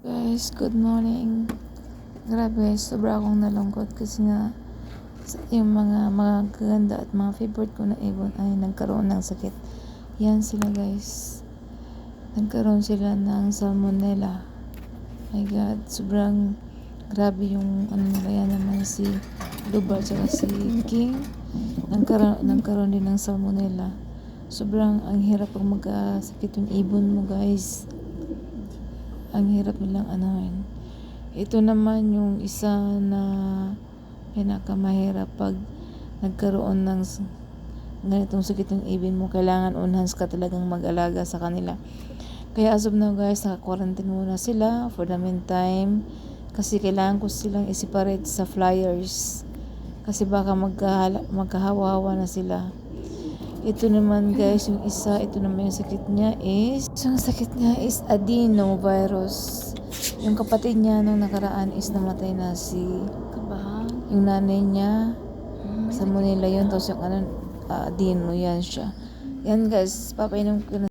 Guys, good morning. Grabe guys, sobra akong nalungkot kasi nga yung mga gaganda at mga favorite ko na ibon ay nagkaroon ng sakit. Yan sila guys. Nagkaroon sila ng salmonella. My God, sobrang grabe yung ano nila. Yan naman si Lubar at si King. Nagkaroon din ng salmonella. Sobrang ang hirap pag magkasakit yung ibon mo guys. Ang hirap nilang anuhin. Ito naman yung isa na pinakamahirap pag nagkaroon ng ganitong sakit ng ibon mo. Kailangan unhans ka talagang mag-alaga sa kanila. Kaya as of now guys, naka-quarantine muna sila for the meantime. Kasi kailangan ko silang i-separate sa flyers. Kasi baka magkahawa-hawa na sila. Ito naman guys, yung isa, ito naman yung sakit niya is adenovirus. Yung kapatid niya nung nakaraan is namatay na yung nanay niya. Salmonella yun, tapos yung adeno, yan siya. Yan guys, papainom ko na